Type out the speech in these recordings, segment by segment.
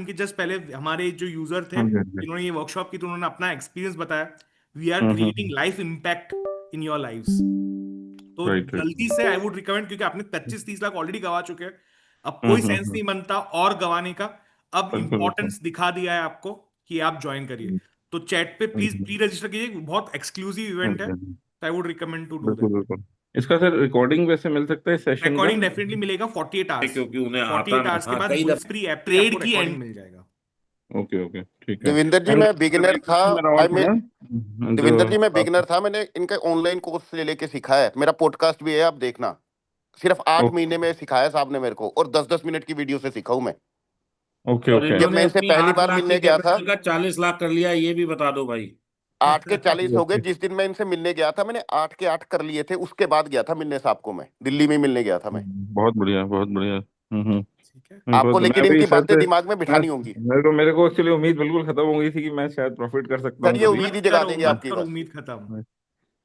उनके जस्ट पहले हमारे जो यूजर थे हाँ जी, हाँ जी। जिन्होंने ये वर्कशॉप की, तो उन्होंने अपना एक्सपीरियंस बताया। We are creating hmm. Life impact in your lives. तो राइट राइट। जल्दी से आई वुड रिकमेंड, क्योंकि आपने 25-30 लाख ऑलरेडी गवा चुके हैं, अब कोई सेंस हम्म। नहीं बनता और गवाने का। अब बिल्कुल बिल्कुल। इंपॉर्टेंस दिखा दिया है आपको कि आप ज्वाइन करिए। तो चैट पे प्लीज हम्म। प्री रजिस्टर कीजिए, बहुत एक्सक्लूसिव हाँ इवेंट जी, है, हाँ जी। तो I would recommend to do बिल्कुल दैट। बिल्कुल। इसका सर रिकॉर्डिंग वैसे मिल सकता है सेशन का? रिकॉर्डिंग डेफिनेटली मिलेगा 48 आवर्स। क्योंकि उन्हें फोर्टी आता एट नहीं, आवर्स के हाँ बाद कई दफे। बुल्स फ्री ऐप पे आपको रिकॉर्डिंग मिल जाएगा। ओके ओके, ठीक है। देवेंद्र जी एंड मैं सर बिगिनर एक था। क्वेश्चन मेरा और आई था में जो देवेंद्र जी मैं आप। बिगिनर था, मैंने इनका ऑनलाइन कोर्स ले लेके सीखा है, मेरा पॉडकास्ट भी है, आप देखना। सिर्फ 8 महीने में सिखाया साहब ने मेरे को, और 10-10 मिनट की वीडियो से सीखा हूं मैं। ओके और ओके। जब इन्होंने मैं इनसे अपनी पहली आठ बार लाख की मिलने गया था, कैपिटल का 40 लाख कर लिया, ये भी बता दो भाई। 8 के 40 हो गए। ओके। जिस दिन मैं इनसे मिलने गया था मैंने 8 के 8 कर लिए थे, उसके बाद गया था मिलने साहब को, मैं दिल्ली में मिलने गया था मैं। बहुत बढ़िया बहुत बढ़िया। ठीक है। आपको बहुत, मैं लेकिन भी इनकी सर बातें से, दिमाग में मैं बिठानी होंगी। मेरे को एक्चुअली उम्मीद बिल्कुल खत्म हो गई थी कि मैं शायद प्रॉफिट कर सकता सर हूँ ये कभी। उम्मीद ही जगा देंगे मत आपकी, करो बस उम्मीद खत्म। हाँ जी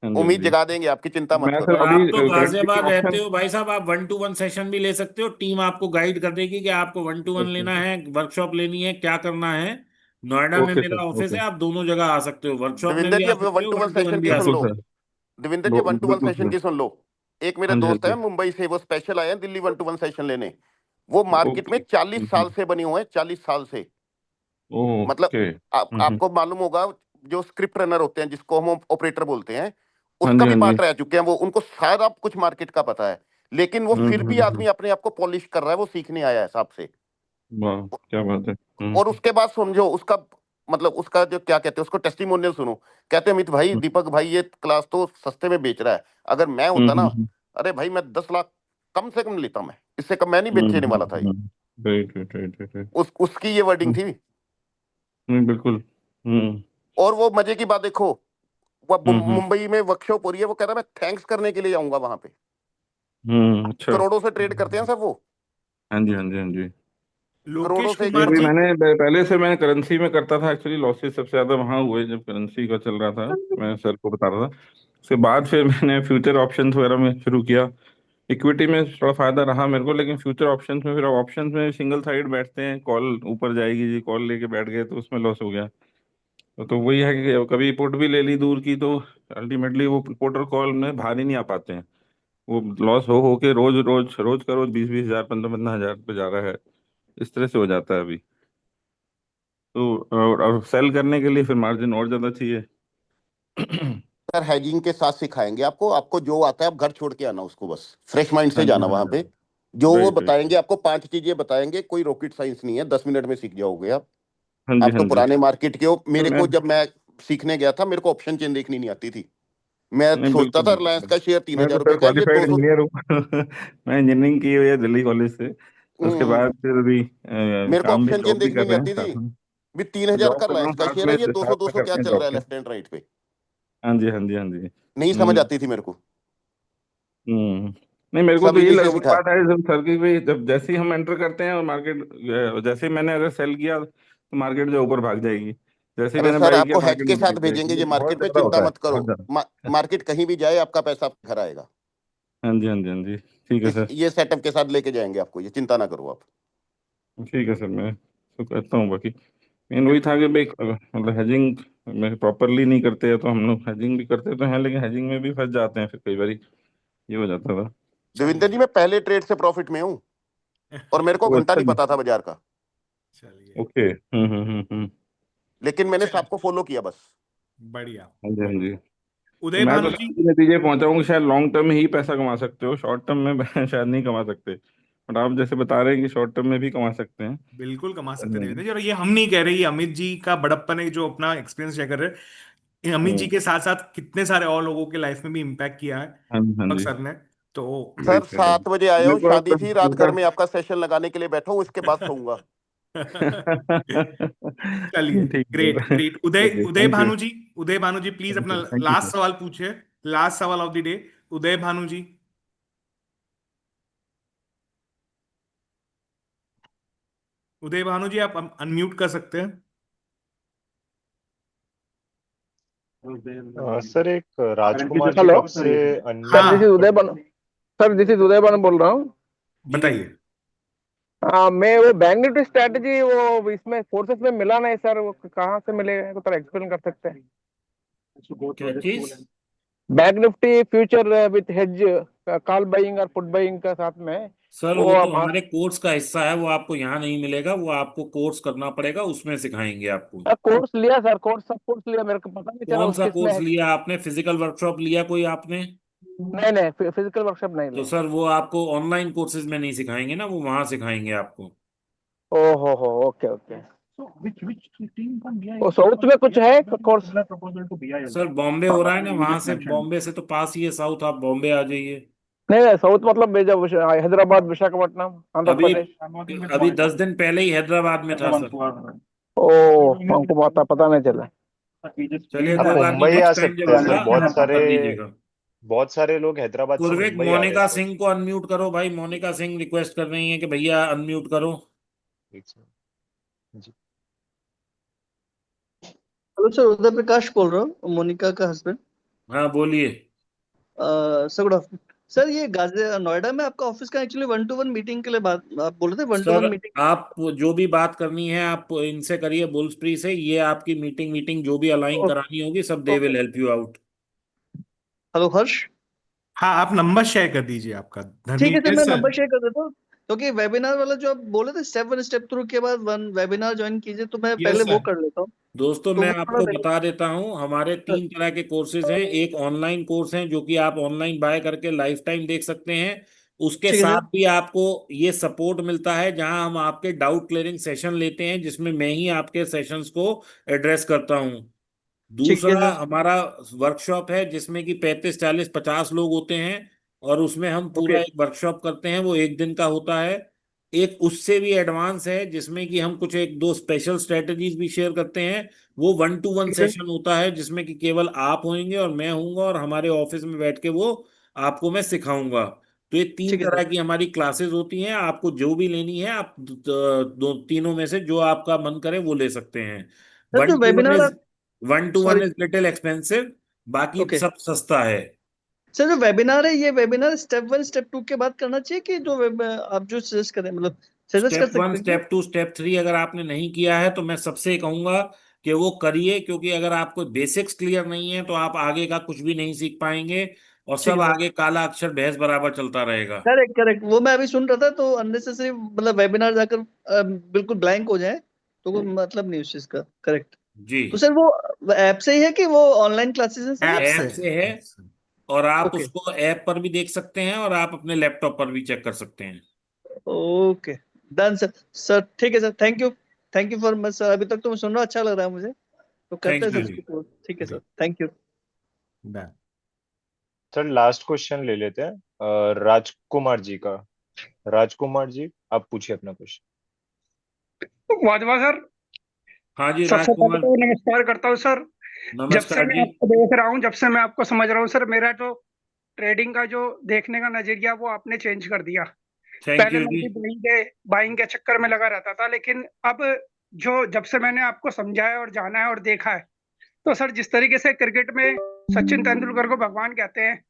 हाँ उम्मीद जी। जगा देंगे आपकी, चिंता मत मैं करो। सर और अभी आप तो करेंटली गाजियाबाद रहते ऑप्शन। हो भाई साहब, आप 1-to-1 सेशन भी ले सकते हो, टीम आपको गाइड कर देगी कि आपको 1-to-1 ओके लेना है, वर्कशॉप लेनी है, क्या करना है। नोएडा में ओके मेरा सर ऑफिस है, ओके। आप दोनों जगह आ सकते हो, वर्कशॉप में देवेंद्र भी जी आ अब सकते वन हो, to one one to session one भी की आ सुन बिल्कुल लो। सकते हो। Sir. Devendra ji one to one बिल्कुल सेशन सर। की सुन लो। एक मेरे हाँ जी हाँ दोस्त है जी। मुंबई से, वो स्पेशल आए हैं दिल्ली 1-to-1 सेशन लेने। वो मार्केट में ओके। 40 साल से बने हुए हैं, 40 साल से। मतलब ओके। आपको मालूम होगा, जो स्क्रिप्ट रनर होते हैं जिसको हम ऑपरेटर बोलते हैं, हाँ उसका जी भी हाँ जी। पार्ट रह चुके हैं वो, उनको सारा कुछ मार्केट का पता है। लेकिन वो फिर भी हम्म। आदमी अपने आप को पॉलिश कर रहा है, वो सीखने आया है साहब से। वाह, क्या बात है। और उसके बाद समझो उसका, मतलब उसका जो क्या कहते हैं उसको, टेस्टिमोनियल सुनो। कहते हैं अमित भाई, दीपक भाई ये क्लास तो सस्ते में बेच रहा है, अगर मैं होता ना, हम्म। अरे भाई मैं 10 लाख कम से कम लेता, मैं इससे कम मैं नहीं बेचने वाला था ये। Right right right right. उसकी ये वर्डिंग थी। बिल्कुल। हम्म और वो मजे की बात देखो, वो हम्म। मुंबई में वर्कशॉप हो रही है, वो कह रहा है मैं थैंक्स करने के लिए आऊंगा वहां पे। अच्छा। करोड़ों से ट्रेड करते हैं सब वो, हाँ जी हाँ जी हाँ जी। करोड़ों लोकेश से नहीं एक कुमार भाई, जी। मैंने पहले से मैं करेंसी में करता था एक्चुअली। लॉसेस सबसे ज्यादा वहां हुए जब करेंसी का चल रहा था, मैं सर को बता रहा था। उसके बाद फिर मैंने फ्यूचर ऑप्शंस वगैरह में शुरू किया। इक्विटी में थोड़ा फायदा रहा मेरे को, लेकिन फ्यूचर ऑप्शंस में, फिर ऑप्शंस में सिंगल साइड बैठते हैं, कॉल ऊपर जाएगी जी, कॉल लेके बैठ गए तो उसमें लॉस हो गया। तो वही है कि कभी पुट भी ले ली दूर की, तो अल्टीमेटली वो पुट और कॉल में बाहर ही नहीं आ पाते हैं। वो लॉस हो के रोज रोज रोज का रोज 20-20 हजार 15-15 हजार पे जा रहा है। इस तरह से हो जाता है अभी। तो और सेल करने के लिए फिर मार्जिन और ज्यादा चाहिए। सर हैगिंग के साथ सिखाएंगे आपको, आपको जो आता है आप घर छोड़ के आना उसको, बस फ्रेश माइंड हाँ से जी जाना हाँ वहां जी। पे। जो वो राइट राइट। बताएंगे आपको 5 चीजें बताएंगे, कोई रॉकेट साइंस नहीं है, 10 मिनट में सीख जाओगे आप। हाँ जी आप हाँ तो जी। पुराने मार्केट के हो, नहीं मेरे मैं, को जब मैं सीखने गया था मेरे को ऑप्शन चेन देखनी नहीं आती थी। मैं नहीं सोचता बिल्कुल था रिलायंस बिल्कुल। का शेयर तीन मैं तो हजार सर रुपए का है, ये क्वालिफाइड 200। इंजीनियर हूँ। मैं इंजीनियरिंग की हुई है दिल्ली कॉलेज से। उसके हम्म, बाद फिर अभी मेरे को काम भी, ऑप्शन चेन जॉब भी देखनी कर नहीं रहे हैं आती थी। साथ में। भी 3 हजार जॉब का कर रहा रिलायंस हूँ का साथ शेयर में, है, ये दो सौ साथ दो में सौ क्या करते हैं चल जॉब रहा है के। लेफ्ट एंड राइट पे। हाँ जी हाँ जी हाँ जी। नहीं समझ हम्म आती थी मेरे को। नहीं मेरे को सब तो यही इन्हीं से वही सीखा है। बात है जब सर की भी, जब जैसे ही हम एंटर करते हैं और मार्केट, जैसे ही मैंने अगर सेल किया तो मार्केट जो ऊपर भाग जाएगी। जैसे ही अरे मैंने सर बाई किया आपको हेज मार्केट के नीचे साथ गिर भेजेंगे जाएगी। ये ये बहुत मार्केट में, ज्यादा चिंता होता है, मत करो। बहुत ज्यादा। मार्केट कहीं भी जाए आपका पैसा घर आएगा। हाँ जी हाँ जी हाँ जी, ठीक है इस सर। ये सेटअप के साथ लेके जाएंगे आपको, ये चिंता ना करो आप। ठीक है सर, मैं तो करता हूँ बाकी। मेन वही था कि भाई मतलब हेजिंग में प्रॉपरली नहीं करते हैं, तो हम लोग हेजिंग भी करते तो हैं, लेकिन हेजिंग में भी फंस जाते हैं फिर कई बार। ये हो जाता था। देविंदर चलिए। जी मैं पहले ट्रेड से प्रॉफिट में हूँ, और मेरे को वो घंटा अच्छा नहीं जी। पता था बाजार का। चलिए। ओके। लेकिन मैंने चलिए। सबको फॉलो किया बस। बढ़िया। हाँ जी हाँ बढ़िया। जी। तो उदय मैं तो भानु जी। सर नतीजे पहुंचा हूँ कि शायद लॉन्ग टर्म में ही पैसा कमा सकते हो, शॉर्ट टर्म में शायद नहीं कमा सकते। बट आप जैसे बता रहे हैं कि शॉर्ट टर्म में भी कमा सकते हैं। बिल्कुल कमा हाँ सकते हैं जी देवेंद्र जी, और ये हम नहीं कह रहे, ये अमित जी का बड़प्पन है जो अपना एक्सपीरियंस शेयर कर रहे हैं। अमित जी के साथ साथ कितने सारे और लोगों के लाइफ में भी इम्पैक्ट किया है हाँ जी हाँ दीपक जी। सर ने। तो सर राइट राइट। 7 बजे आए मेरे हो, को शादी थी रात, घर उनका। में आपका सेशन लगाने के लिए बैठा हूँ, इसके बाद सोऊंगा। चलिए। ठीक है great sir. Great. Uday okay, Uday thank you. Bhanu ji. Uday Bhanu ji please thank अपना you thank you last sir. सवाल पूछिए। लास्ट सवाल of the day. Uday Bhanu ji. Uday Bhanu ji आप अनम्यूट कर सकते हैं। सर एक राजकुमार जी हेलो कब से सर, अनम्यूट दिस इज हाँ उदय बन सर, दिस इज उदय बन बोल रहा हूँ। बताइए। मैं वो बैंक निफ्टी स्ट्रेटजी वो इसमें फोर्सेस में मिला नहीं सर, वो कहाँ से मिलेगा, तो थोड़ा एक्सप्लेन कर सकते हैं? क्या चीज? Bank Nifty future with hedge, call buying और पुट बाइंग का साथ में, सर वो वो तो आप हमारे कोर्स का हिस्सा है, वो आपको यहाँ नहीं मिलेगा, वो आपको कोर्स करना पड़ेगा, उसमें सिखाएंगे आपको। कोर्स लिया सर, सब कोर्स लिया, मेरे को पता नहीं चला कौन उस सा किस में कोर्स है। लिया आपने? फिजिकल वर्कशॉप लिया कोई आपने? नहीं नहीं, फिजिकल वर्कशॉप नहीं तो लिया। सर वो आपको ऑनलाइन कोर्सेज में नहीं सिखाएंगे ना, वो वहां सिखाएंगे आपको। ओ हो, ओके ओके। वो साउथ में कुछ है कोर्स? सर बॉम्बे हो रहा है ना, वहां से, बॉम्बे से तो पास ही है साउथ, आप बॉम्बे आ जाइए। नहीं नहीं, साउथ मतलब जब हैदराबाद, विशाखापट्टनम, आंध्र अभी प्रदेश। अभी 10 दिन पहले ही हैदराबाद में था सर। ओ, हमको पता नहीं चला। चलिए आप कोई बात नहीं, मुंबई आ नेक्स्ट टाइम जब सकते हैं होगा सर, बहुत आप सारे कर लीजिएगा। लोग हैदराबाद से पूर्विक, मुंबई आ रहे हैं मोनिका सर। सिंह को अनम्यूट करो भाई, मोनिका सिंह रिक्वेस्ट कर रही है कि भैया अनम्यूट करो। ठीक सर। जी। हेलो सर, उदय प्रकाश बोल रहा हूँ, मोनिका का हस्बैंड। हाँ बोलिए। Sir good afternoon. सर ये नोएडा में आपका ऑफिस का एक्चुअली 1-to-1 मीटिंग के लिए बात आप बोल रहे थे, 1-to-1 सर मीटिंग। आप जो भी बात करनी है आप इनसे करिए, बुल्सप्री से, ये आपकी मीटिंग जो भी अलाइन करानी होगी सब they will okay. Help you out. Hello Harsh. हाँ, आप नंबर शेयर कर दीजिए आपका। ठीक है सर, मैं धर्मेश सर। नंबर शेयर कर देता हूँ, क्योंकि वेबिनार वाला जो आप बोले थे स्टेप 1 स्टेप 2 के बाद 1 वेबिनार ज्वाइन कीजिए, तो मैं यस पहले वो सर। कर लेता हूँ। दोस्तों तो मैं वो थोड़ा आपको बता देता हूँ, हमारे 3 तरह के कोर्सेज हैं। एक ऑनलाइन कोर्स है जो कि आप ऑनलाइन बाय करके लाइफ टाइम देख सकते हैं। उसके ठीक है साथ सर। भी आपको ये सपोर्ट मिलता है जहां हम आपके डाउट क्लियरिंग सेशन लेते हैं, जिसमें मैं ही आपके सेशंस को एड्रेस करता हूँ। ठीक है दूसरा सर। हमारा वर्कशॉप है जिसमें कि 35 40 50 लोग होते हैं, और उसमें हम ओके। पूरा एक वर्कशॉप करते हैं, वो 1 दिन का होता है। एक उससे भी एडवांस है जिसमें कि हम कुछ 1 2 स्पेशल स्ट्रेटजीज भी शेयर करते हैं। वो 1-to-1 ठीक है। सेशन होता है जिसमें कि केवल आप होंगे और मैं होऊंगा, और हमारे ऑफिस में बैठ के वो आपको मैं सिखाऊंगा। तो ये तीन ठीक है सर। तरह की हमारी क्लासेस होती हैं, आपको जो भी लेनी है आप दो तीनों में से जो आपका मन करे वो ले सकते हैं। सर वन जो to one webinar, is one to one sorry. Is little expensive, बाकी ओके सब सस्ता है। सर, जो वेबिनार है ये वेबिनार स्टेप 1 स्टेप 2 के बाद करना चाहिए, कि जो आप जो सजेस्ट करें, मतलब सजेस्ट कर स्टेप 1 सकते हैं क्या? स्टेप 2 स्टेप 3 अगर आपने नहीं किया है तो मैं सबसे कहूंगा कि वो करिए, क्योंकि अगर आपको बेसिक्स क्लियर नहीं है तो आप आगे का कुछ भी नहीं सीख पाएंगे, और ठीक सब है सर। आगे काला अक्षर भैंस बराबर चलता रहेगा। करेक्ट करेक्ट, वो मैं अभी सुन रहा था, तो अननेसेसरी मतलब वेबिनार जाकर बिल्कुल ब्लैंक हो जाए, तो कोई मतलब नहीं उस चीज का। करेक्ट। जी। तो सर वो ऐप से ही है कि वो ऑनलाइन क्लासेस है सर? ऐप से। ऐप से है, और आप ओके उसको ऐप पर भी देख सकते हैं और आप अपने लैपटॉप पर भी चेक कर सकते हैं। Okay, done sir. सर ठीक है sir, thank you for much sir, अभी तक तो मैं सुन रहा, अच्छा लग रहा है मुझे, तो करते थैंक हैं यू सर जी। इसको close। ठीक है जी। Sir, thank you. Done. Sir last question ले लेते हैं राजकुमार जी का। राजकुमार जी, आप पूछिए अपना क्वेश्चन। वाजवा सर, हाँ जी सबसे पहले राजकुमार। तो नमस्कार करता हूँ सर। जब से नमस्कार मैं जी। आपको देख रहा हूँ, जब से मैं आपको समझ रहा हूँ सर, मेरा जो ट्रेडिंग का जो देखने का नजरिया वो आपने चेंज कर दिया। थैंक पहले यू मैं जी। भी बाइंग के चक्कर में लगा रहता था, लेकिन अब जो जब से मैंने आपको समझा है और जाना है और देखा है, तो सर जिस तरीके से क्रिकेट में सचिन तेंदुलकर को भगवान कहते हैं,